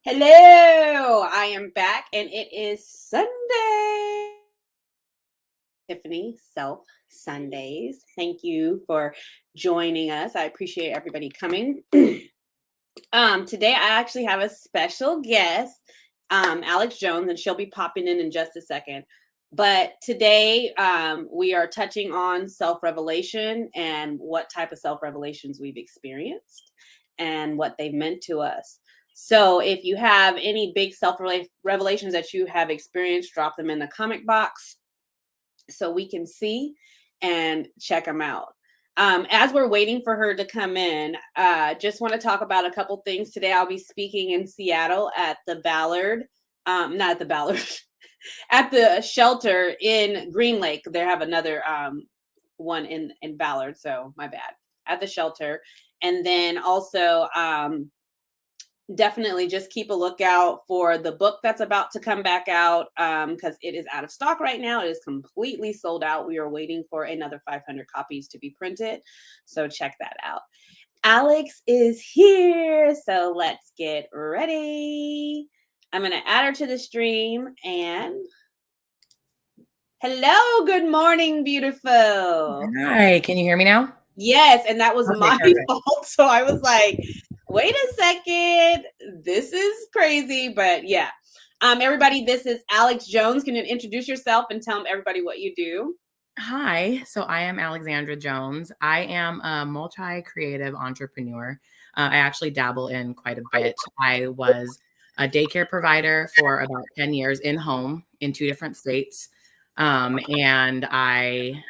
Hello, I am back and it is Sunday. Tiffany Self Sundays. Thank you for joining us. I appreciate everybody coming. Today I actually have a special guest, Alex Jones, and she'll be popping in just a second. But today we are touching on self-revelation and what type of self-revelations we've experienced and what they've meant to us. So if you have any big self-revelations that you have experienced, drop them in the comment box so we can see and check them out. As we're waiting for her to come in, just want to talk about a couple things. Today I'll be speaking in Seattle at the Ballard, not at the Ballard, at the shelter in Green Lake. They have another one in Ballard, so my bad. At the shelter. And then also definitely just keep a lookout for the book that's about to come back out because it is out of stock right now. It is completely sold out. We are waiting for another 500 copies to be printed. So check that out. Alex is here. So let's get ready. I'm going to add her to the stream and hello, good morning, beautiful. Hi, can you hear me now? Yes, and that was Okay, my perfect. fault. So I was like, wait a second, this is crazy, but yeah. Everybody, this is Alex Jones. Can you introduce yourself and tell everybody what you do? Hi, so I am Alexandra Jones. I am a multi-creative entrepreneur. I actually dabble in quite a bit. I was a daycare provider for about 10 years in home in 2 different states. And I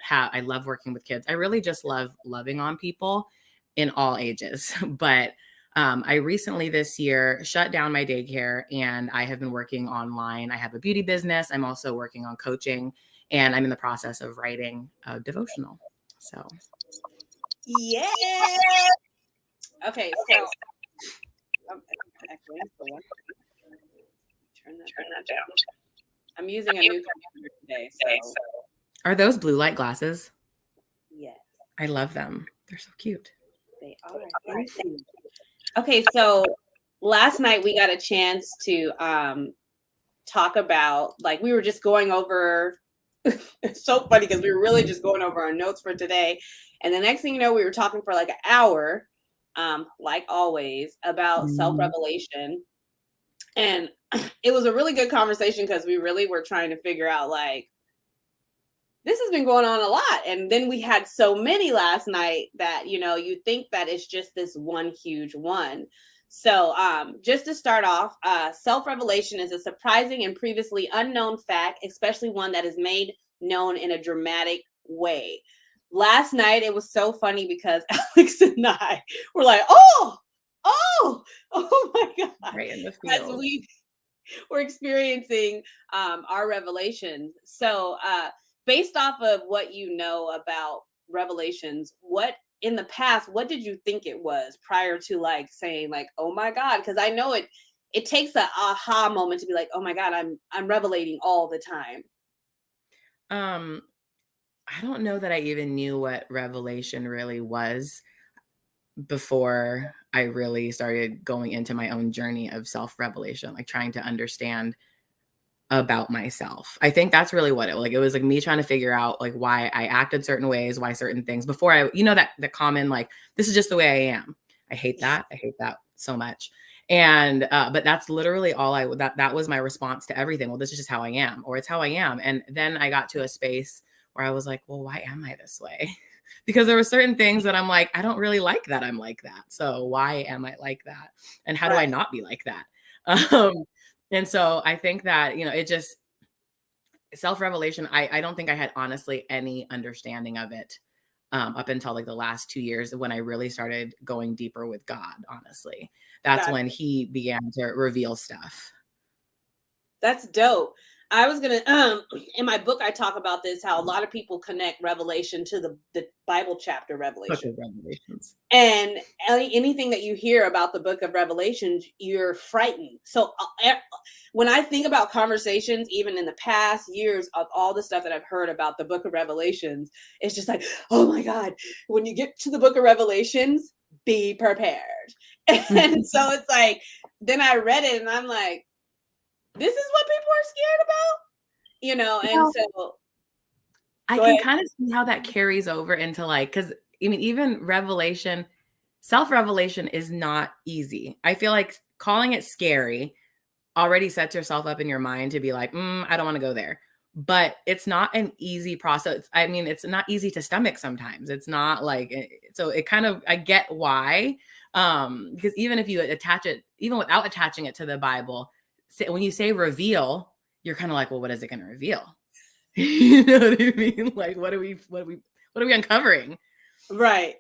love working with kids. I really just love loving on people in all ages. But I recently this year shut down my daycare and I have been working online. I have a beauty business. I'm also working on coaching and I'm in the process of writing a devotional. So, Yeah. Okay, so actually, turn that down. I'm using a new computer today, so are those blue light glasses? yes, I love them. They're so cute. they are. Thank you. Okay, so last night we got a chance to talk about, like, we were just going over it's so funny because we were really just going over our notes for today, and the next thing you know we were talking for like an hour, like always, about self-revelation. And it was a really good conversation because we really were trying to figure out, like, this has been going on a lot, and then we had so many last night that you think that it's just this one huge one. So just to start off, self-revelation is a surprising and previously unknown fact, especially one that is made known in a dramatic way. Last night it was so funny because Alex and I were like, oh my god, Right in the as field. we were experiencing our revelations. So based off of what you know about revelations, what in the past, what did you think it was prior to, like, saying, like, oh my god? Because I know it takes a aha moment to be like, oh my god, I'm revelating all the time. Um, I don't know that I even knew what revelation really was before I really started going into my own journey of self-revelation, like trying to understand about myself. I think that's really what it was like me trying to figure out like why I acted certain ways, why certain things before that the common, like, this is just the way I am. I hate that. I hate that so much. And but that's literally all that was my response to everything. Well, this is just how I am, or it's how I am. And then I got to a space where I was like, well, why am I this way? Because there were certain things that I'm like, I don't really like that I'm like that. So why am I like that? And how do I not be like that? And so I think that, it just self-revelation, I don't think I had honestly any understanding of it up until like the last 2 years when I really started going deeper with God, honestly. That's when he began to reveal stuff. That's dope. I was gonna in my book I talk about this, how a lot of people connect Revelation to the Bible chapter Book Revelation. of Revelations. And anything that you hear about the book of Revelations, you're frightened. So when I think about conversations, even in the past years, of all the stuff that I've heard about the book of Revelations, it's just like, oh my God, when you get to the book of Revelations, be prepared. And so it's like, then I read it and I'm like, this is what people are scared about, and Well, so I go can ahead. kind of see how that carries over into like, because I mean, even revelation, self-revelation is not easy. I feel like calling it scary already sets yourself up in your mind to be like, I don't want to go there. But it's not an easy process. I mean, it's not easy to stomach sometimes. It's not like, so it kind of, I get why. Because even if you attach it, even without attaching it to the Bible, when you say reveal, you're kind of like, well, what is it going to reveal? You know what I mean? Like, what are we uncovering? Right.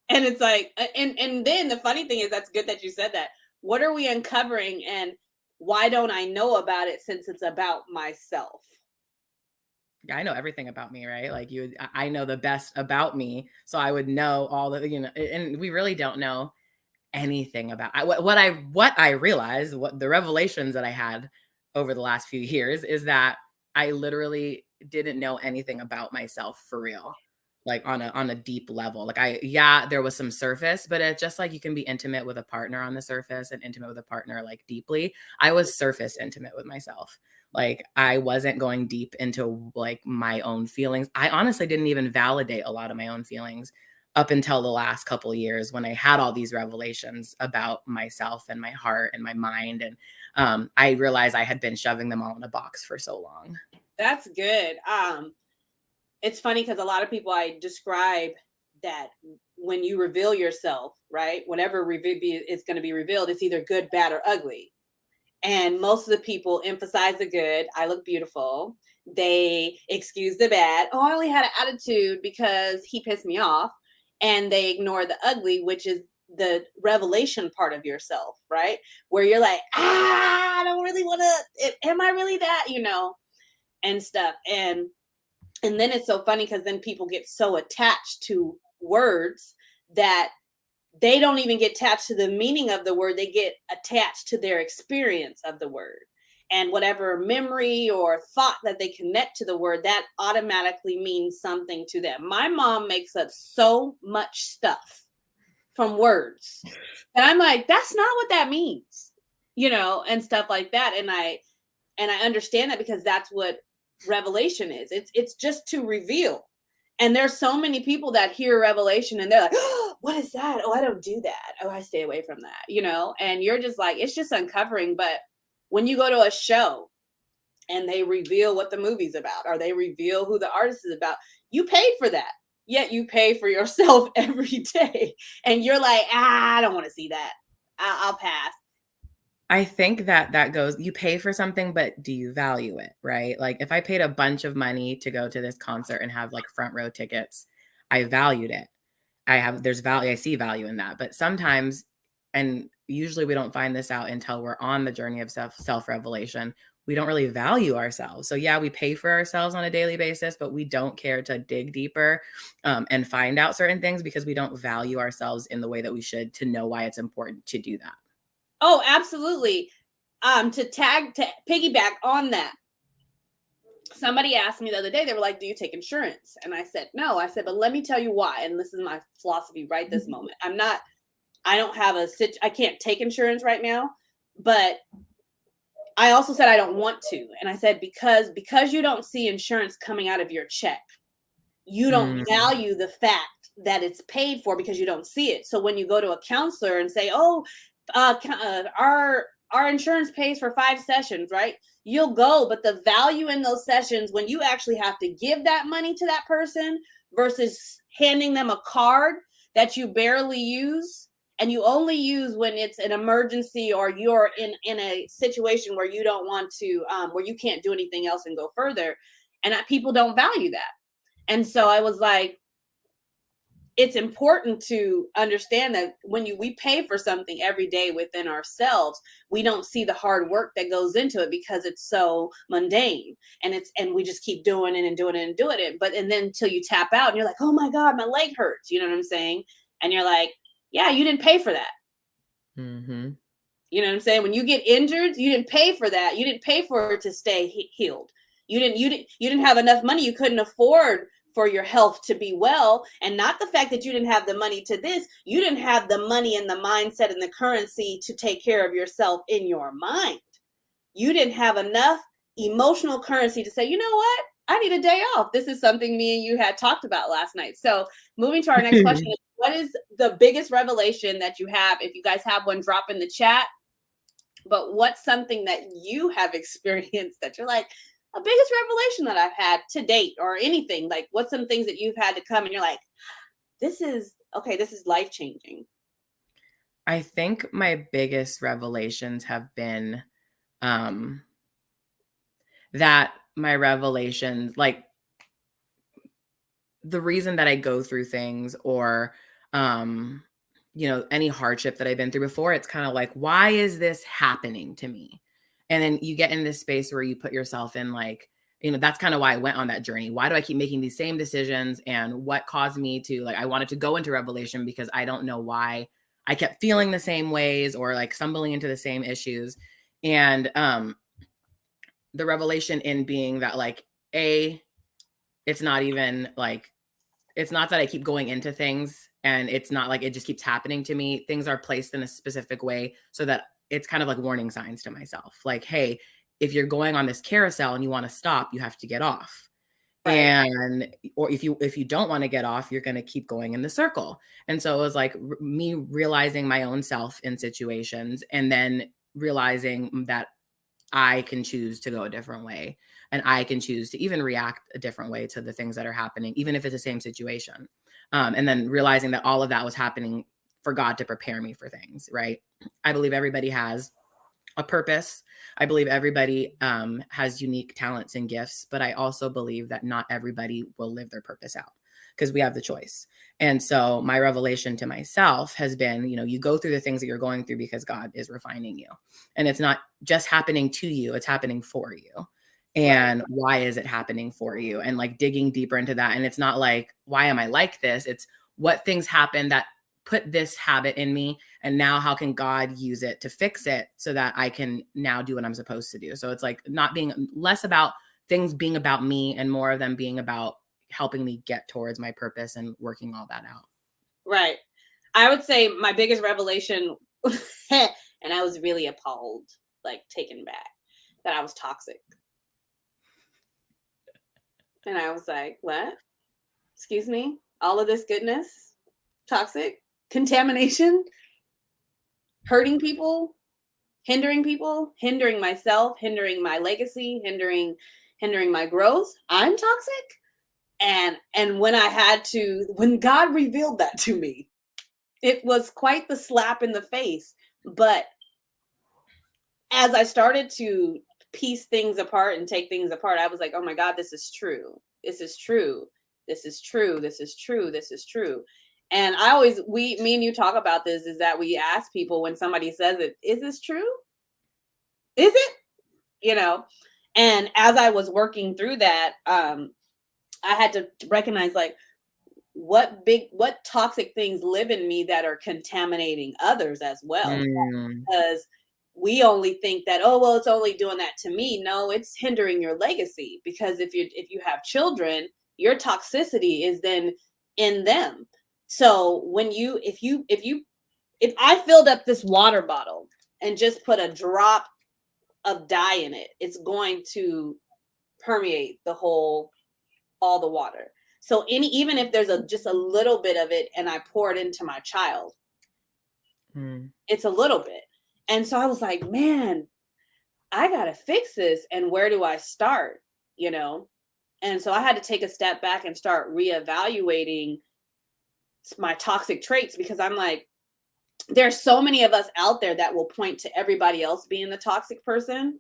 And it's like, and then the funny thing is, that's good that you said that. What are we uncovering, and why don't I know about it since it's about myself? I know everything about me, right? Like I know the best about me, so I would know all the, and we really don't know anything about what I realized, what the revelations that I had over the last few years is that I literally didn't know anything about myself for real. Like on a deep level. Like there was some surface, but it's just like you can be intimate with a partner on the surface and intimate with a partner like deeply. I was surface intimate with myself. Like I wasn't going deep into like my own feelings. I honestly didn't even validate a lot of my own feelings up until the last couple of years when I had all these revelations about myself and my heart and my mind. And I realized I had been shoving them all in a box for so long. That's good. It's funny because a lot of people I describe that when you reveal yourself, right? Whatever is going to be revealed, it's either good, bad, or ugly. And most of the people emphasize the good. I look beautiful. They excuse the bad. Oh, I only had an attitude because he pissed me off. And they ignore the ugly, which is the revelation part of yourself, right? Where you're like, I don't really want to, am I really that, and stuff. And then it's so funny because then people get so attached to words that they don't even get attached to the meaning of the word. They get attached to their experience of the word. And whatever memory or thought that they connect to the word, that automatically means something to them. My mom makes up so much stuff from words. And I'm like, that's not what that means, and stuff like that. And I understand that because that's what revelation is. It's just to reveal. And there's so many people that hear revelation and they're like, oh, what is that? Oh, I don't do that. Oh, I stay away from that, and you're just like, it's just uncovering. But when you go to a show and they reveal what the movie's about, or they reveal who the artist is about, you paid for that. Yet you pay for yourself every day. And you're like, I don't want to see that. I'll pass. I think that goes, you pay for something, but do you value it, right? Like if I paid a bunch of money to go to this concert and have like front row tickets, I valued it. There's value, I see value in that. But sometimes, and usually we don't find this out until we're on the journey of self-revelation, we don't really value ourselves. So yeah, we pay for ourselves on a daily basis, but we don't care to dig deeper and find out certain things because we don't value ourselves in the way that we should to know why it's important to do that. Oh, absolutely. To piggyback on that, somebody asked me the other day, they were like, do you take insurance? And I said, no. I said, but let me tell you why. And this is my philosophy right this moment. I don't have I can't take insurance right now, but I also said I don't want to. And I said, because you don't see insurance coming out of your check, you don't value the fact that it's paid for because you don't see it. So when you go to a counselor and say, oh, our insurance pays for 5 sessions, right? You'll go, but the value in those sessions, when you actually have to give that money to that person versus handing them a card that you barely use and you only use when it's an emergency or you're in a situation where you don't want to, where you can't do anything else and go further. And people don't value that. And so I was like, it's important to understand that when we pay for something every day within ourselves, we don't see the hard work that goes into it because it's so mundane and we just keep doing it and doing it and doing it. And then until you tap out and you're like, oh my God, my leg hurts. You know what I'm saying? And you're like, yeah, you didn't pay for that. Mm-hmm. You know what I'm saying? When you get injured, you didn't pay for that. You didn't pay for it to stay healed. You didn't have enough money. You couldn't afford for your health to be well, and not the fact that you didn't have the money to this. You didn't have the money and the mindset and the currency to take care of yourself in your mind. You didn't have enough emotional currency to say, you know what? I need a day off. This is something me and you had talked about last night. So moving to our next question, what is the biggest revelation that you have? If you guys have one, drop in the chat. But what's something that you have experienced that you're like, a biggest revelation that I've had to date, or anything? Like, what's some things that you've had to come and you're like, this is life changing? I think my biggest revelations have been that my revelations, like the reason that I go through things, or any hardship that I've been through before, it's kind of like, why is this happening to me? And then you get in this space where you put yourself in, like, that's kind of why I went on that journey. Why do I keep making these same decisions? And what caused me to, like, I wanted to go into revelation because I don't know why I kept feeling the same ways, or like stumbling into the same issues. And the revelation in being that, like, it's not even like, it's not that I keep going into things and it's not like it just keeps happening to me. Things are placed in a specific way so that it's kind of like warning signs to myself. Like, hey, if you're going on this carousel and you want to stop, you have to get off. Right. And or if you don't want to get off, you're going to keep going in the circle. And so it was like me realizing my own self in situations, and then realizing that I can choose to go a different way, and I can choose to even react a different way to the things that are happening, even if it's the same situation. And then realizing that all of that was happening for God to prepare me for things, right? I believe everybody has a purpose. I believe everybody has unique talents and gifts, but I also believe that not everybody will live their purpose out, because we have the choice. And so my revelation to myself has been, you go through the things that you're going through because God is refining you. And it's not just happening to you, it's happening for you. And why is it happening for you? And like digging deeper into that. And it's not like, why am I like this? It's what things happen that put this habit in me, and now how can God use it to fix it so that I can now do what I'm supposed to do. So it's like not being less about things being about me and more of them being about helping me get towards my purpose and working all that out. Right. I would say my biggest revelation, and I was really appalled, like taken back, that I was toxic. And I was like, what? Excuse me? All of this goodness? Toxic? Contamination? Hurting people? Hindering myself, hindering my legacy, hindering my growth. I'm toxic? And when God revealed that to me, it was quite the slap in the face. But as I started to piece things apart and take things apart, I was like, oh my God, this is true. This is true. This is true. This is true. This is true. And me and you talk about this, is that we ask people when somebody says it, is this true? Is it? And as I was working through that, I had to recognize, like, what toxic things live in me that are contaminating others as well. Because we only think that, oh, well, it's only doing that to me. No, it's hindering your legacy, because if you have children, your toxicity is then in them. So if I filled up this water bottle and just put a drop of dye in it, it's going to permeate all the water. So even if there's just a little bit of it and I pour it into my child, it's a little bit. And so I was like, man, I got to fix this. And where do I start? And so I had to take a step back and start reevaluating my toxic traits, because I'm like, there's so many of us out there that will point to everybody else being the toxic person.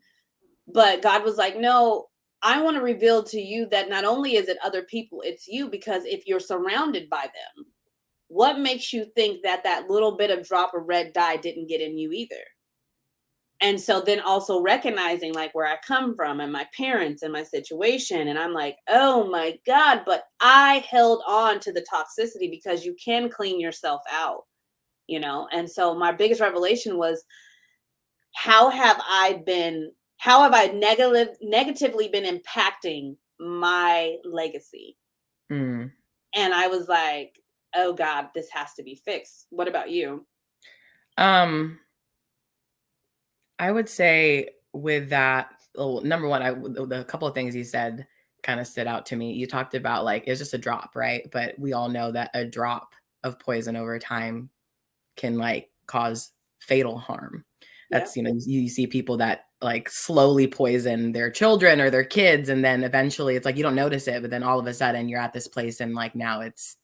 But God was like, no, I want to reveal to you that not only is it other people, it's you. Because if you're surrounded by them, what makes you think that little bit of drop of red dye didn't get in you either? And so then also recognizing, like, where I come from and my parents and my situation. And I'm like, oh my God, but I held on to the toxicity, because you can clean yourself out, And so my biggest revelation was, how have I negatively been impacting my legacy? Mm. And I was like, oh God, this has to be fixed. What about you? Um, I would say with that, well, number one, the couple of things you said kind of stood out to me. You talked about like it's just a drop, right? But we all know that a drop of poison over time can like cause fatal harm. Yeah. That's, you see people that like slowly poison their children or their kids, and then eventually it's like you don't notice it, but then all of a sudden you're at this place and like now it's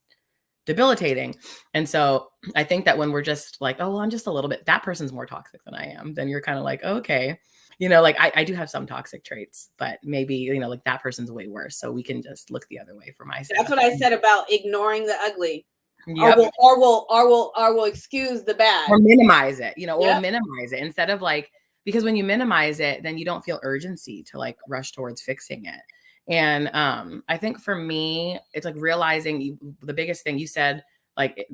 debilitating. And so I think that when we're just like, oh, well, I'm just a little bit, that person's more toxic than I am, then you're kind of like, okay, like I do have some toxic traits, but maybe, like that person's way worse. So we can just look the other way for my That's stuff. what I said about ignoring the ugly. Or Yep. will excuse the bad. Or minimize it, or we'll Yep. minimize it instead of like, because when you minimize it, then you don't feel urgency to like rush towards fixing it. And I think for me, it's like realizing the biggest thing you said, like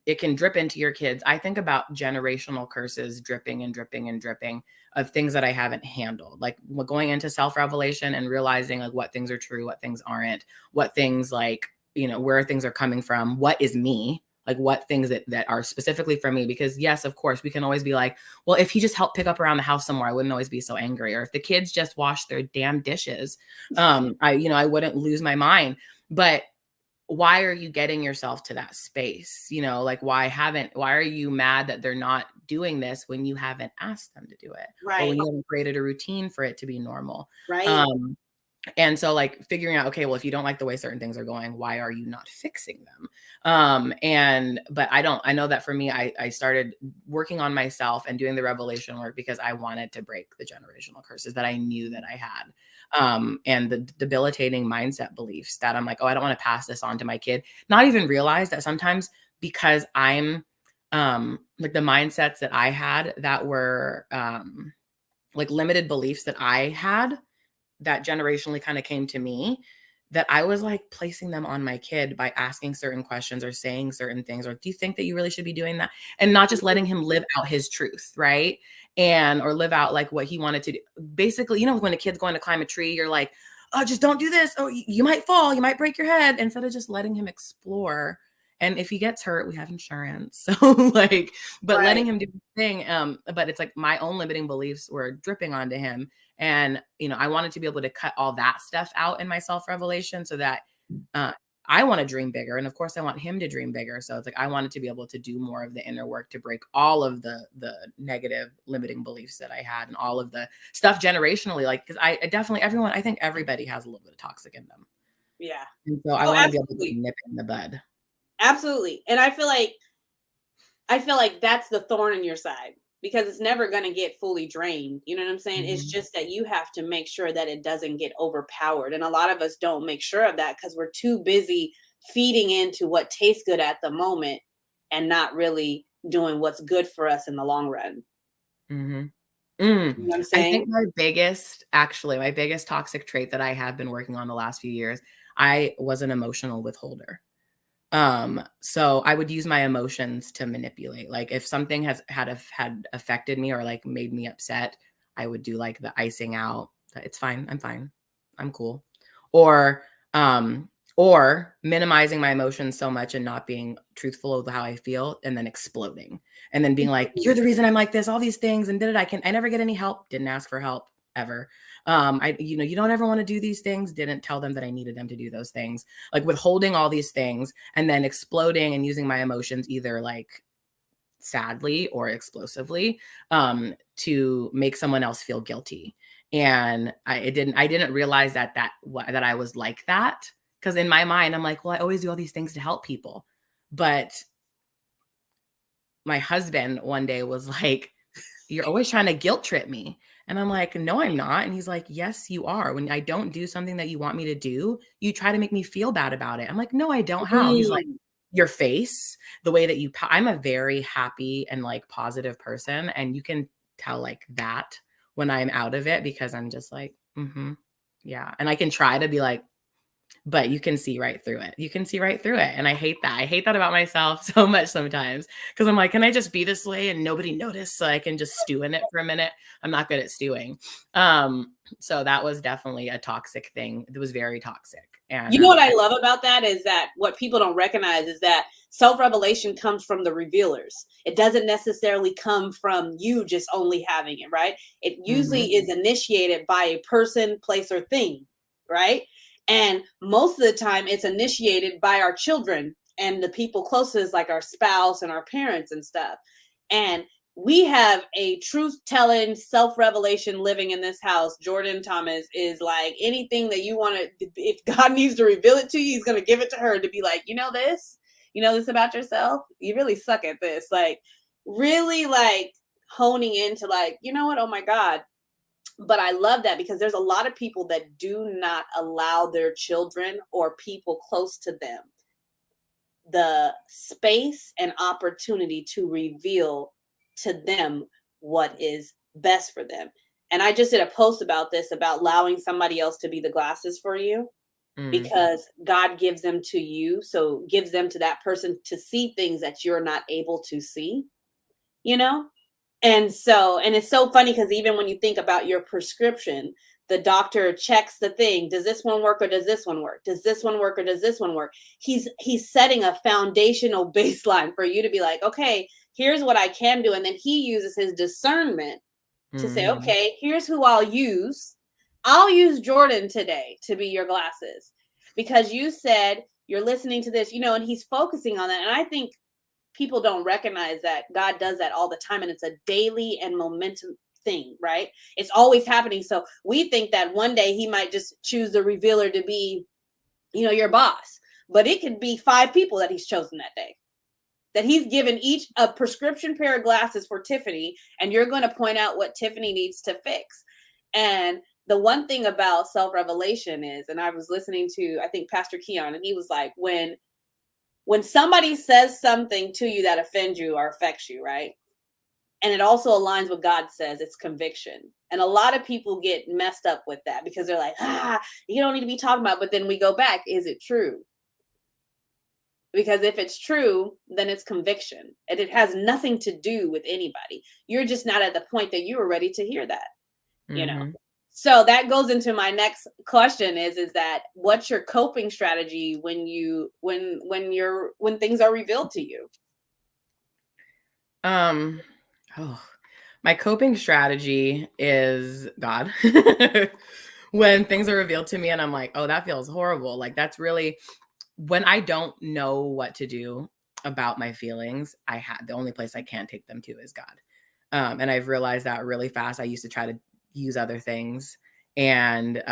it can drip into your kids. I think about generational curses dripping and dripping and dripping of things that I haven't handled, like going into self-revelation and realizing like what things are true, what things aren't, what things like, where things are coming from, what is me, like what things that are specifically for me. Because yes, of course, we can always be like, well, if he just helped pick up around the house somewhere, I wouldn't always be so angry. Or if the kids just wash their damn dishes, I wouldn't lose my mind. But why are you getting yourself to that space? Like why are you mad that they're not doing this when you haven't asked them to do it? Or Right. when you haven't created a routine for it to be normal? Right. Um, and so like figuring out, okay, well, if you don't like the way certain things are going, why are you not fixing them? But I know that for me, I started working on myself and doing the revelation work because I wanted to break the generational curses that I knew that I had. And the debilitating mindset beliefs that I'm like, oh, I don't want to pass this on to my kid. Not even realize that sometimes because I'm like the mindsets that I had that were like limited beliefs that I had that generationally kind of came to me, that I was like placing them on my kid by asking certain questions or saying certain things, or do you think that you really should be doing that? And not just letting him live out his truth, right? Or live out like what he wanted to do. Basically, when a kid's going to climb a tree, you're like, oh, just don't do this. Oh, you might fall, you might break your head, instead of just letting him explore. And if he gets hurt, we have insurance. So like, but Right. letting him do the thing. But it's like my own limiting beliefs were dripping onto him. And, I wanted to be able to cut all that stuff out in my self-revelation so that uh, I want to dream bigger. And of course, I want him to dream bigger. So it's like I wanted to be able to do more of the inner work to break all of the negative limiting beliefs that I had and all of the stuff generationally. Like, because I definitely, I think everybody has a little bit of toxic in them. Yeah. And so I Oh, want to be able to absolutely. nip it in the bud. Absolutely. And I feel like that's the thorn in your side because it's never going to get fully drained. You know what I'm saying? It's Mhm. just that you have to make sure that it doesn't get overpowered. And a lot of us don't make sure of that because we're too busy feeding into what tastes good at the moment and not really doing what's good for us in the long run. Mhm. You know what I'm I think saying? my biggest toxic trait that I have been working on the last few years, I was an emotional withholder. So I would use my emotions to manipulate. Like if something had affected me or like made me upset, I would do like the icing out. It's fine. I'm fine. I'm cool. Or um or minimizing my emotions so much and not being truthful with how I feel and then exploding and then being like, you're the reason I'm like this, all these things. And I never get any help. Didn't ask for help ever. You don't ever want to do these things. Didn't tell them that I needed them to do those things, like withholding all these things and then exploding and using my emotions either like sadly or explosively to make someone else feel guilty. And I didn't realize that I was like that, because in my mind I'm like, well, I always do all these things to help people. But my husband one day was like, you're always trying to guilt trip me. And I'm like, no, I'm not. And he's like, yes, you are. When I don't do something that you want me to do, you try to make me feel bad about it. I'm like, no, I don't. How? He's like, Mm, your face, the way that I'm a very happy and like positive person. And you can tell like that when I'm out of it, because I'm just like, yeah. And I can try to be like, but you can see right through it. You can see right through it. And I hate that. I hate that about myself so much sometimes because I'm like, can I just be this way and nobody notice so I can just stew in it for a minute? I'm not good at stewing. So that was definitely a toxic thing. It was very toxic. And you know what I love about that is that what people don't recognize is that self-revelation comes from the revealers. It doesn't necessarily come from you just only having it, right? It usually is initiated by a person, place, or thing, right? And most of the time it's initiated by our children and the people closest, like our spouse and our parents and stuff. And we have a truth-telling self-revelation living in this house. Jordan Thomas is like, anything that you want to, if God needs to reveal it to you, he's going to give it to her to be like, you know this about yourself, you really suck at this, like really like honing into like, you know what, oh my God. But I love that because there's a lot of people that do not allow their children or people close to them the space and opportunity to reveal to them what is best for them. And I just did a post about this, about allowing somebody else to be the glasses for you, because God gives them to you. So gives them to that person to see things that you're not able to see, you know? And so, and it's so funny because even when you think about your prescription, the doctor checks the thing. Does this one work or does this one work? Does this one work or does this one work? He's setting a foundational baseline for you to be like, okay, here's what I can do. And then he uses his discernment to say, okay, here's who I'll use. I'll use Jordan today to be your glasses because you said you're listening to this, and he's focusing on that. And I think people don't recognize that God does that all the time, and it's a daily and momentum thing, right? It's always happening. So we think that one day he might just choose the revealer to be, your boss, but it could be 5 people that he's chosen that day, that he's given each a prescription pair of glasses for Tiffany, and you're going to point out what Tiffany needs to fix. And the one thing about self-revelation is, and I was listening to, I think, Pastor Keon, and he was like, when somebody says something to you that offends you or affects you, right? And it also aligns with God says, it's conviction. And a lot of people get messed up with that because they're like, you don't need to be talking about, but then we go back, is it true? Because if it's true, then it's conviction. And it has nothing to do with anybody. You're just not at the point that you were ready to hear that, So that goes into my next question is that what's your coping strategy when things are revealed to you? My coping strategy is God. When things are revealed to me and I'm like, oh, that feels horrible. Like that's really when I don't know what to do about my feelings, the only place I can take them to is God. And I've realized that really fast. I used to try to use other things and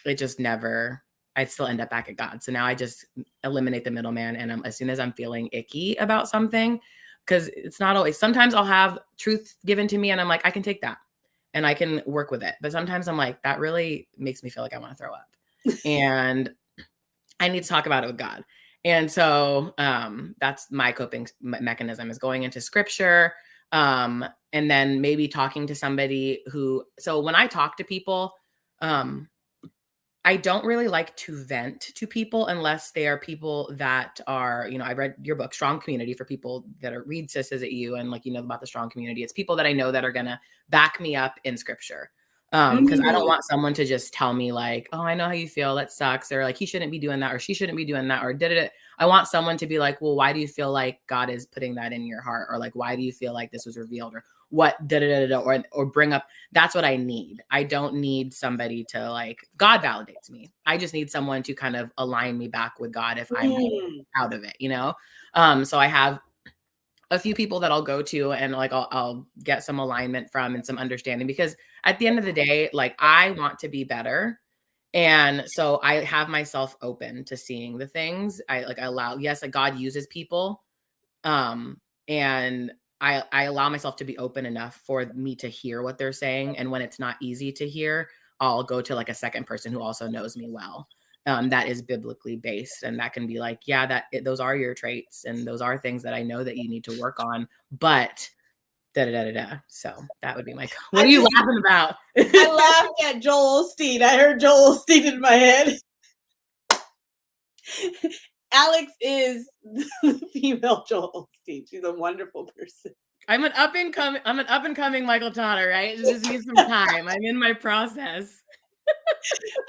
it just never, I'd still end up back at God. So now I just eliminate the middleman. And as soon as I'm feeling icky about something, because it's not always, sometimes I'll have truth given to me and I'm like, I can take that and I can work with it. But sometimes I'm like, that really makes me feel like I want to throw up. And I need to talk about it with God. And so that's my coping mechanism, is going into scripture and then maybe talking to somebody so when I talk to people, I don't really like to vent to people unless they are people that are, I read your book, Strong Community, for people that read Sis Is It You, and about the strong community. It's people that I know that are going to back me up in scripture. Because I don't want someone to just tell me like, oh, I know how you feel, that sucks, or like he shouldn't be doing that, or she shouldn't be doing that, or did it. I want someone to be like, well, why do you feel like God is putting that in your heart, or like why do you feel like this was revealed, or what or bring up. That's what I need. I don't need somebody to like, God validates me. I just need someone to kind of align me back with God if I'm out of it, so I have a few people that I'll go to and like I'll get some alignment from and some understanding, because at the end of the day, like I want to be better. And so I have myself open to seeing the things. I allow, yes, like God uses people. And I allow myself to be open enough for me to hear what they're saying. And when it's not easy to hear, I'll go to like a second person who also knows me well. That is biblically based. And that can be like, yeah, those are your traits. And those are things that I know that you need to work on, but So that would be my, what are you laughing about? I laughed at Joel Osteen. I heard Joel Osteen in my head. Alex is the female Joel Osteen. She's a wonderful person. I'm an up and coming Michael Tanner, right? It just needs some time. I'm in my process.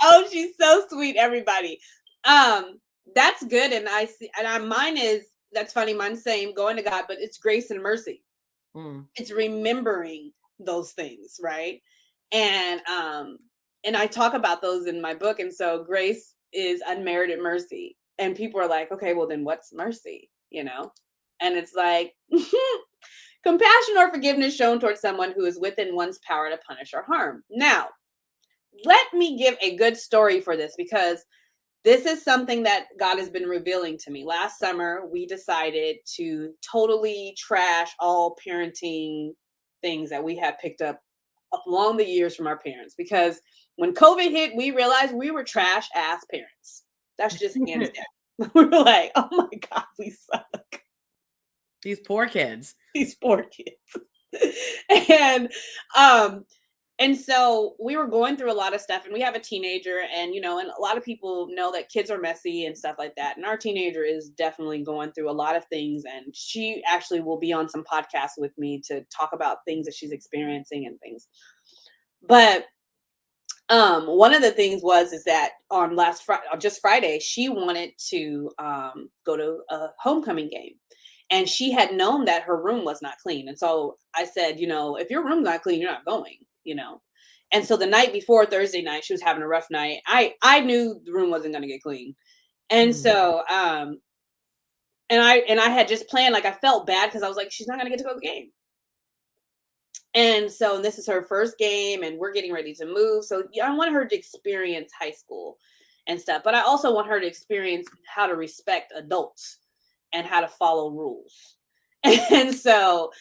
Oh, she's so sweet, everybody. That's good. And I see, and mine is, that's funny. Mine's same, going to God, but it's grace and mercy. It's remembering those things, right? And I talk about those in my book. And so grace is unmerited mercy. And people are like, okay, well then what's mercy? You know? And it's like compassion or forgiveness shown towards someone who is within one's power to punish or harm. Now, let me give a good story for this, because this is something that God has been revealing to me. Last summer, we decided to totally trash all parenting things that we had picked up along the years from our parents, because when COVID hit, we realized we were trash ass parents. That's just hands down. We were like, oh my God, we suck. These poor kids. These poor kids. And so we were going through a lot of stuff, and we have a teenager, and, you know, and a lot of people know that kids are messy and stuff like that. And our teenager is definitely going through a lot of things. And she actually will be on some podcasts with me to talk about things that she's experiencing and things. But one of the things is that on just Friday, she wanted to go to a homecoming game. And she had known that her room was not clean. And so I said, you know, if your room's not clean, you're not going, you know. And so the night before, Thursday night, she was having a rough night. I knew the room wasn't going to get clean. And so and I had just planned, like, I felt bad because I was like, she's not going to get to go to the game. And so this is her first game, and we're getting ready to move. So I want her to experience high school and stuff, but I also want her to experience how to respect adults and how to follow rules. And so,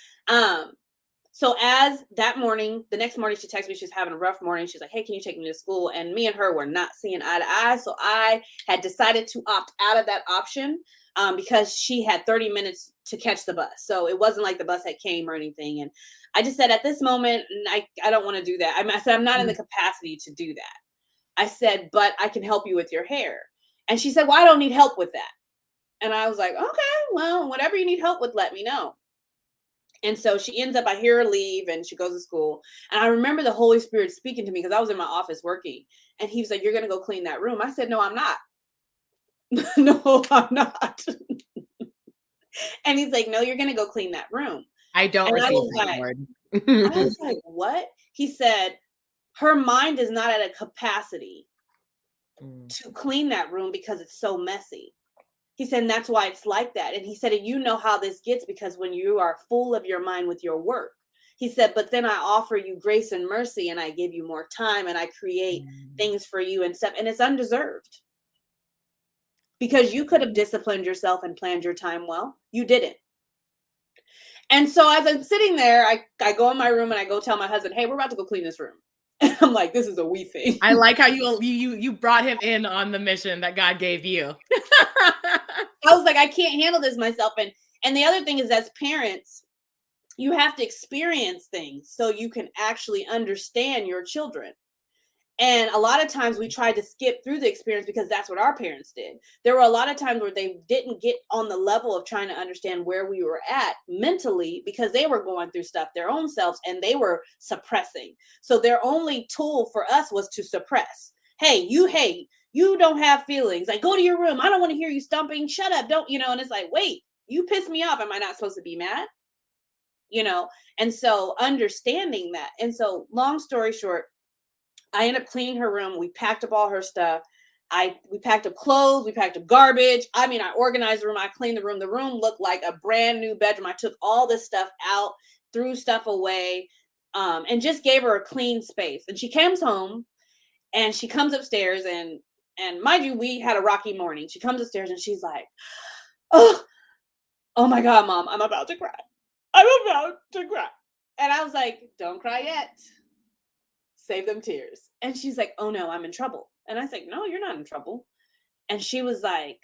so as that morning, the next morning, she texted me, she's having a rough morning. She's like, hey, can you take me to school? And me and her were not seeing eye to eye. So I had decided to opt out of that option because she had 30 minutes to catch the bus. So it wasn't like the bus had came or anything. And I just said, at this moment, I don't want to do that. I said, I'm not in the capacity to do that. I said, but I can help you with your hair. And she said, well, I don't need help with that. And I was like, okay, well, whatever you need help with, let me know. And so she ends up, I hear her leave, and she goes to school. And I remember the Holy Spirit speaking to me, because I was in my office working. And he was like, you're going to go clean that room. I said, no, I'm not. No, I'm not. And he's like, no, you're going to go clean that room. I don't receive that word. I was like, what? He said, her mind is not at a capacity to clean that room because it's so messy. He said, and that's why it's like that. And he said, and you know how this gets, because when you are full of your mind with your work, he said, but then I offer you grace and mercy, and I give you more time, and I create things for you and stuff. And it's undeserved, because you could have disciplined yourself and planned your time well. You didn't. And so as I'm sitting there, I go in my room and I go tell my husband, hey, we're about to go clean this room. And I'm like, this is a we thing. I like how you brought him in on the mission that God gave you. I was like, I can't handle this myself. And the other thing is, as parents, you have to experience things so you can actually understand your children. And a lot of times we tried to skip through the experience because that's what our parents did. There were a lot of times where they didn't get on the level of trying to understand where we were at mentally, because they were going through stuff their own selves, and they were suppressing. So their only tool for us was to suppress. Hey, you don't have feelings. Like, go to your room. I don't want to hear you stomping. Shut up. Don't, you know, and it's like, wait, you pissed me off. Am I not supposed to be mad? You know? And so understanding that. And so long story short, I ended up cleaning her room. We packed up all her stuff. We packed up clothes. We packed up garbage. I mean, I organized the room. I cleaned the room. The room looked like a brand new bedroom. I took all this stuff out, threw stuff away, and just gave her a clean space. And she comes home, and she comes upstairs, and mind you, we had a rocky morning. She comes upstairs and she's like, oh my God, Mom, I'm about to cry. I'm about to cry. And I was like, don't cry yet. Save them tears. And she's like, oh no, I'm in trouble. And I was like, no, you're not in trouble. And she was like,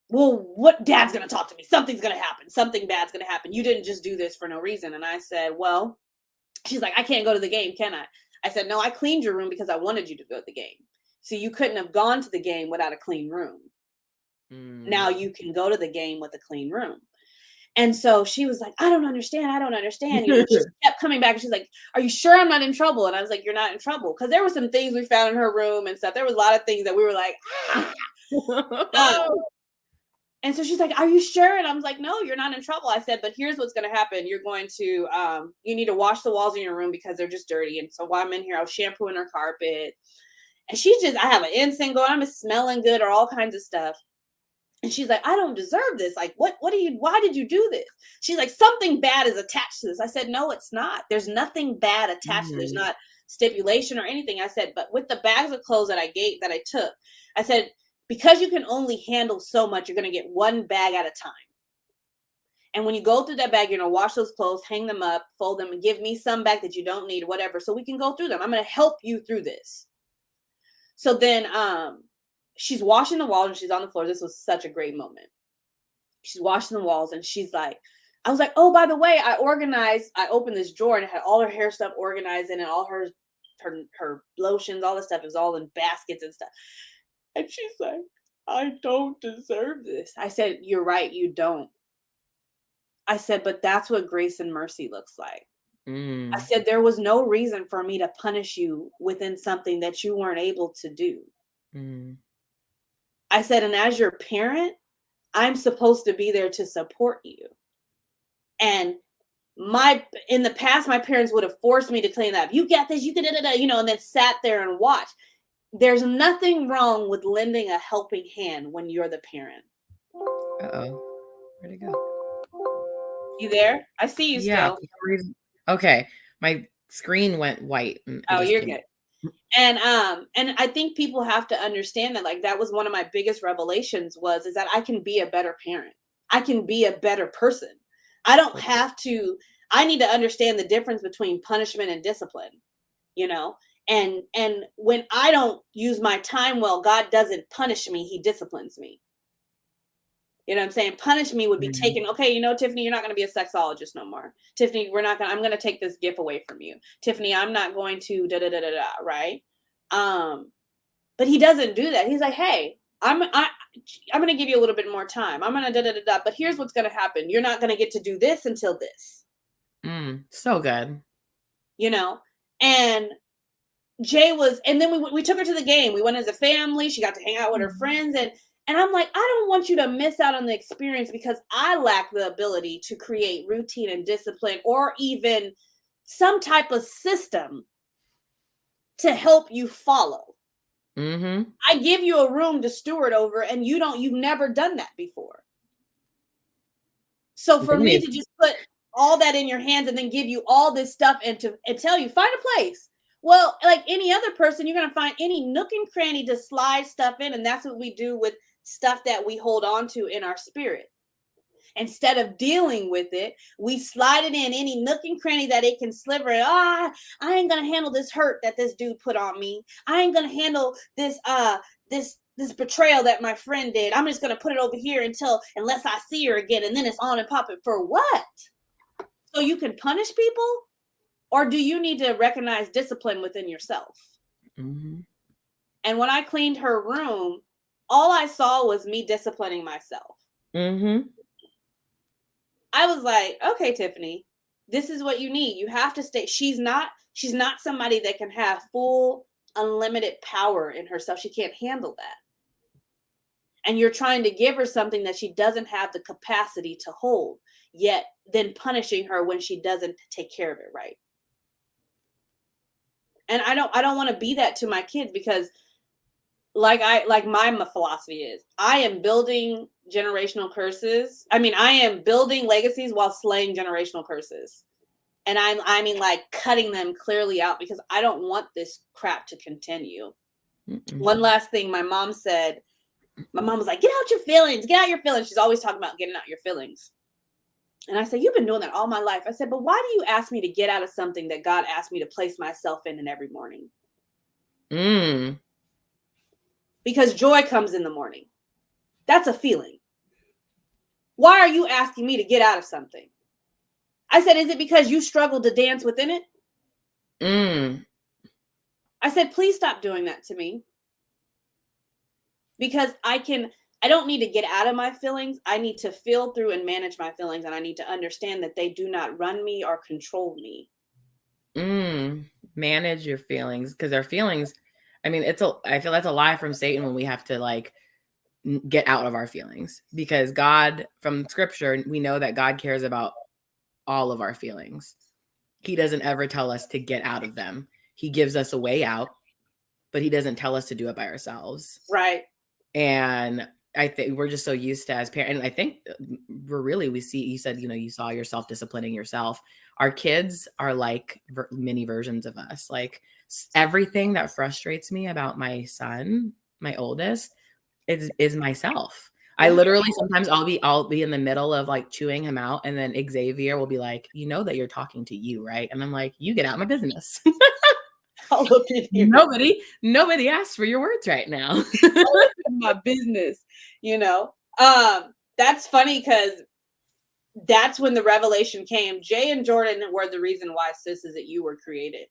well, what? Dad's going to talk to me. Something's going to happen. Something bad's going to happen. You didn't just do this for no reason. And I said, well, she's like, I can't go to the game, can I? I said, no, I cleaned your room because I wanted you to go to the game. So you couldn't have gone to the game without a clean room. Now you can go to the game with a clean room. And so she was like, I don't understand. I don't understand. You know, she kept coming back and she's like, are you sure I'm not in trouble? And I was like, you're not in trouble. Because there were some things we found in her room and stuff. There was a lot of things that we were like, and so she's like, are you sure? And I was like, no, you're not in trouble. I said, but here's what's going to happen. You're going to, you need to wash the walls in your room because they're just dirty. And so while I'm in here, I was shampooing her carpet. And she's just, I have an incense going, I'm smelling good or all kinds of stuff. And she's like, I don't deserve this. Like, why did you do this? She's like, something bad is attached to this. I said, no, it's not. There's nothing bad attached to this. There's not stipulation or anything. I said, but with the bags of clothes that I took, I said, because you can only handle so much, you're going to get one bag at a time. And when you go through that bag, you're going to wash those clothes, hang them up, fold them, and give me some back that you don't need, whatever, so we can go through them. I'm going to help you through this. So then she's washing the walls and she's on the floor. This was such a great moment. She's washing the walls and she's like, I was like, oh, by the way, I opened this drawer and it had all her hair stuff organized in it, all her lotions, all the stuff. It was all in baskets and stuff. And she's like, I don't deserve this. I said, you're right, you don't. I said, but that's what grace and mercy looks like. I said, there was no reason for me to punish you within something that you weren't able to do. I said, and as your parent, I'm supposed to be there to support you. And in the past, my parents would have forced me to clean up. You got this, you can, and then sat there and watched. There's nothing wrong with lending a helping hand when you're the parent. Uh-oh. Where'd it go? You there? I see you still. Okay. My screen went white. Oh, you're good. And I think people have to understand that, like, that was one of my biggest revelations is that I can be a better parent. I can be a better person. I don't have to, I need to understand the difference between punishment and discipline, you know? And when I don't use my time well, God doesn't punish me. He disciplines me. You know what I'm saying? Punish me would be taken. Okay, you know, Tiffany, you're not going to be a sexologist no more. Tiffany, I'm going to take this gift away from you. Tiffany, I'm not going to right? But he doesn't do that. He's like, hey, I'm going to give you a little bit more time. I'm going to but here's what's going to happen. You're not going to get to do this until this. So good. You know, and and then we took her to the game. We went as a family. She got to hang out with her friends. And I'm like, I don't want you to miss out on the experience because I lack the ability to create routine and discipline or even some type of system to help you follow. I give you a room to steward over and you've never done that before. So for me to just put all that in your hands and then give you all this stuff and tell you, find a place. Well, like any other person, you're going to find any nook and cranny to slide stuff in. And that's what we do with stuff that we hold on to in our spirit. Instead of dealing with it, we slide it in any nook and cranny that it can sliver. I ain't going to handle this hurt that this dude put on me. I ain't going to handle this betrayal that my friend did. I'm just going to put it over here unless I see her again. And then it's on and popping. For what? So you can punish people? Or do you need to recognize discipline within yourself? And when I cleaned her room, all I saw was me disciplining myself. I was like, okay, Tiffany, this is what you need. You have to stay. She's not somebody that can have full unlimited power in herself. She can't handle that. And you're trying to give her something that she doesn't have the capacity to hold, yet then punishing her when she doesn't take care of it right. And I don't want to be that to my kids because like my philosophy is I am building generational curses. I mean, I am building legacies while slaying generational curses. And I mean like cutting them clearly out because I don't want this crap to continue. One last thing my mom was like, get out your feelings. She's always talking about getting out your feelings. And I said, you've been doing that all my life. I said, but why do you ask me to get out of something that God asked me to place myself in every morning? Because joy comes in the morning. That's a feeling. Why are you asking me to get out of something? I said, is it because you struggle to dance within it? I said, please stop doing that to me. Because I I don't need to get out of my feelings. I need to feel through and manage my feelings. And I need to understand that they do not run me or control me. Manage your feelings, because our feelings, I mean, I feel that's a lie from Satan when we have to like get out of our feelings, because God, from scripture, we know that God cares about all of our feelings. He doesn't ever tell us to get out of them. He gives us a way out, but he doesn't tell us to do it by ourselves. Right. And I think we're just so used to, as parents, and I think we see, you said, you saw yourself disciplining yourself. Our kids are like mini versions of us. Like everything that frustrates me about my son, my oldest, is myself. I literally, sometimes I'll be in the middle of like chewing him out, and then Xavier will be like, that you're talking to you, right? And I'm like, you get out of my business. I'll look at you. Nobody asked for your words right now. My business, that's funny, because that's when the revelation came. Jay and Jordan were the reason why Sis Is It You were created,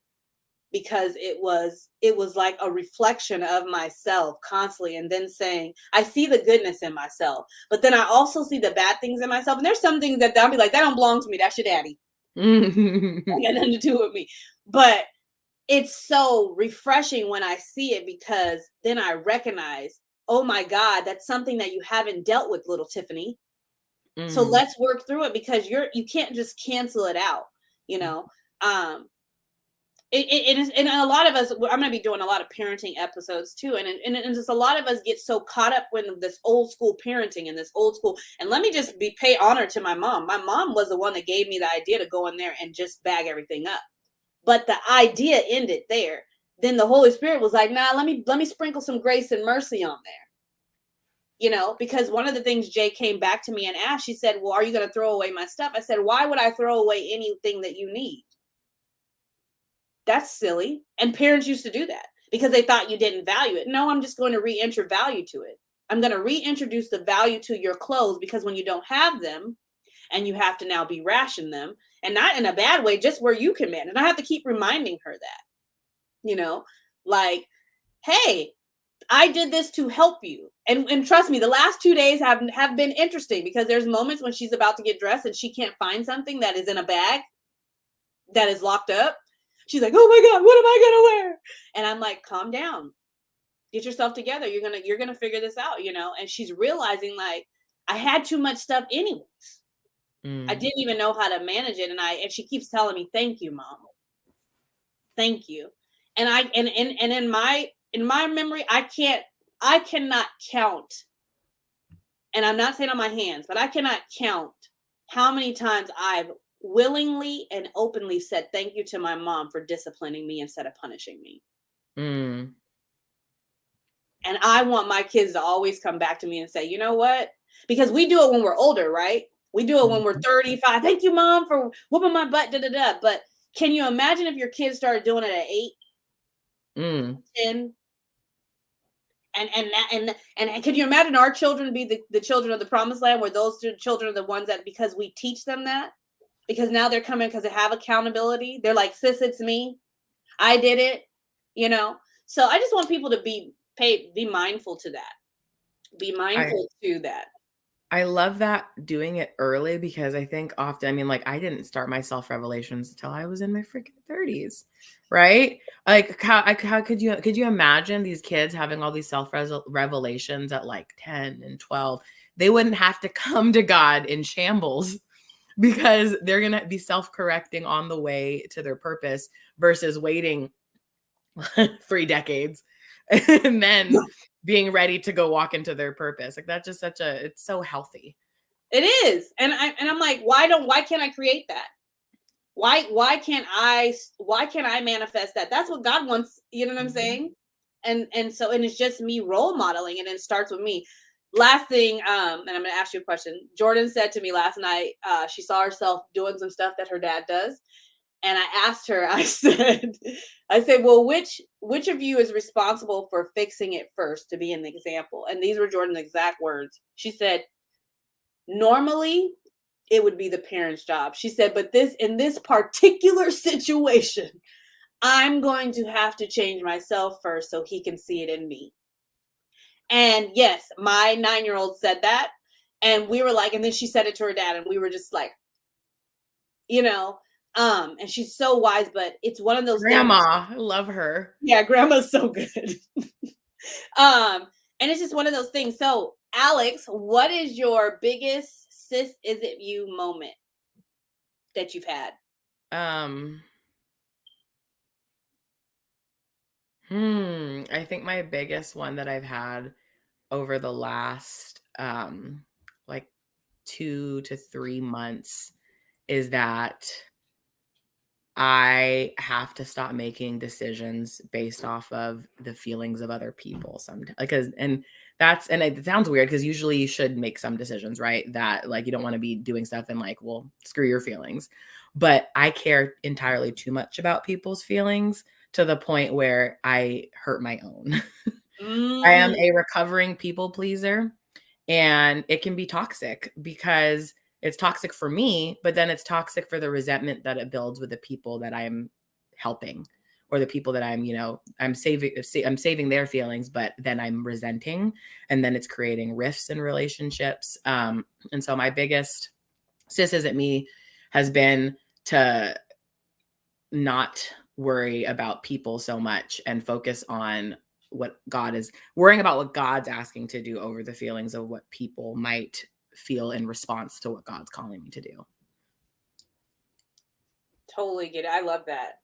because it was like a reflection of myself constantly, and then saying, I see the goodness in myself, but then I also see the bad things in myself. And there's some things that I'll be like, that don't belong to me. That's your daddy. That got nothing to do with me. But it's so refreshing when I see it, because then I recognize, oh my God, that's something that you haven't dealt with, little Tiffany. So let's work through it, because you can't just cancel it out, It is, and a lot of us, I'm going to be doing a lot of parenting episodes too. And just a lot of us get so caught up with this old school parenting and this old school. And let me just pay honor to my mom. My mom was the one that gave me the idea to go in there and just bag everything up. But the idea ended there. Then the Holy Spirit was like, nah, let me sprinkle some grace and mercy on there. Because one of the things Jay came back to me and asked, she said, well, are you going to throw away my stuff? I said, why would I throw away anything that you need? That's silly. And parents used to do that because they thought you didn't value it. No, I'm just going to reenter value to it. I'm going to reintroduce the value to your clothes, because when you don't have them and you have to now be ration them, and not in a bad way, just where you can manage. And I have to keep reminding her that, like, hey, I did this to help you. And trust me, the last 2 days have been interesting, because there's moments when she's about to get dressed and she can't find something that is in a bag that is locked up. She's like, oh my God, what am I going to wear? And I'm like, calm down, get yourself together. You're going to figure this out, and she's realizing, like, I had too much stuff anyways. I didn't even know how to manage it. And she keeps telling me, thank you, Mom. Thank you. And in my memory, I cannot count. And I'm not saying on my hands, but I cannot count how many times I've willingly and openly said thank you to my mom for disciplining me instead of punishing me. And I want my kids to always come back to me and say, you know what? Because we do it when we're older, right? We do it when we're 35. Thank you, Mom, for whooping my butt. But can you imagine if your kids started doing it at 8, 10? And can you imagine our children be the children of the promised land, where those children are the ones that, because we teach them that, because now they're coming because they have accountability. They're like, sis, it's me. I did it, So I just want people to be mindful to that. Be mindful to that. I love that, doing it early, because I think often, I mean, like, I didn't start my self-revelations until I was in my freaking 30s, right? Like, how could you imagine these kids having all these self-revelations at like 10 and 12? They wouldn't have to come to God in shambles, because they're going to be self-correcting on the way to their purpose, versus waiting 3 decades and then being ready to go walk into their purpose. Like, that's just it's so healthy. It is. And I'm like, why can't I create that? Why can't I manifest that? That's what God wants. You know what I'm saying? And it's just me role modeling, and it starts with me. Last thing, and I'm going to ask you a question. Jordan said to me last night, she saw herself doing some stuff that her dad does. And I asked her, I said, well, which of you is responsible for fixing it first, to be an example? And these were Jordan's exact words. She said, normally it would be the parent's job. She said, but in this particular situation, I'm going to have to change myself first so he can see it in me. And yes, my 9-year-old said that. And we were like, and then she said it to her dad, and we were just like, and she's so wise, but it's one of those things. Grandma, I love her. Yeah, grandma's so good. And it's just one of those things. So, Alex, what is your biggest sis is it you moment that you've had? I think my biggest one that I've had over the last like 2 to 3 months is that I have to stop making decisions based off of the feelings of other people sometimes. Because and it sounds weird because usually you should make some decisions, right? That like you don't want to be doing stuff and like, well, screw your feelings. But I care entirely too much about people's feelings to the point where I hurt my own. I am a recovering people pleaser, and it can be toxic because it's toxic for me, but then it's toxic for the resentment that it builds with the people that I'm helping or the people that I'm saving their feelings, but then I'm resenting, and then it's creating rifts in relationships. And so my biggest sis isn't me has been to not worry about people so much and focus on worrying about what God's asking to do over the feelings of what people might feel in response to what God's calling me to do. Totally get it. I love that.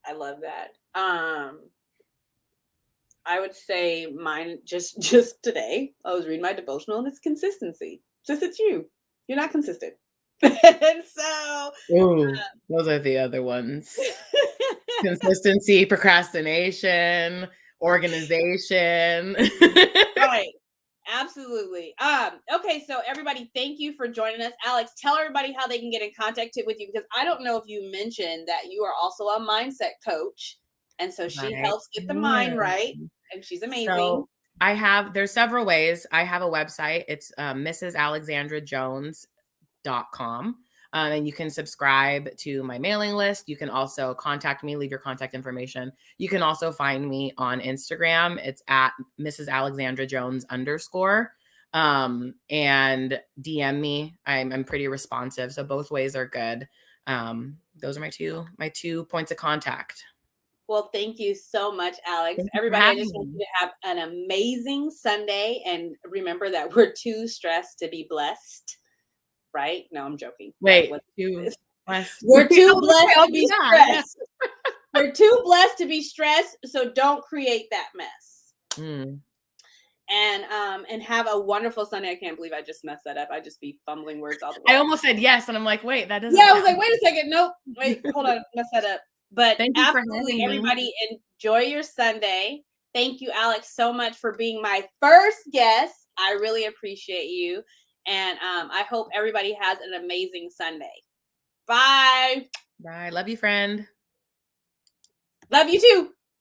I love that. I would say mine just today. I was reading my devotional, and it's consistency. Just it's you. You're not consistent. And so Those are the other ones. Consistency, procrastination, organization. Right. Absolutely. Okay, so everybody, thank you for joining us. Alex, tell everybody how they can get in contact with you, because I don't know if you mentioned that you are also a mindset coach. And so she helps get the mind right. And she's amazing. So there's several ways. I have a website. It's mrsalexandrajones.com. And you can subscribe to my mailing list. You can also contact me, leave your contact information. You can also find me on Instagram. It's at Mrs. Alexandra Jones _ and DM me. I'm pretty responsive. So both ways are good. Those are my two points of contact. Well, thank you so much, Alex. Everybody, I just want you to have an amazing Sunday. And remember that we're too stressed to be blessed. Right? No, I'm joking. Wait, we're too blessed to be stressed. We're too blessed to be stressed, so don't create that mess. And have a wonderful Sunday. I can't believe I just messed that up. I just be fumbling words all the way. I almost said yes, and I'm like, wait, that doesn't. Yeah, I was like, wait a second. Nope. Wait, hold on. Mess that up. But thank you absolutely, everybody, enjoy your Sunday. Thank you, Alex, so much for being my first guest. I really appreciate you. And I hope everybody has an amazing Sunday. Bye. Bye. Love you, friend. Love you too.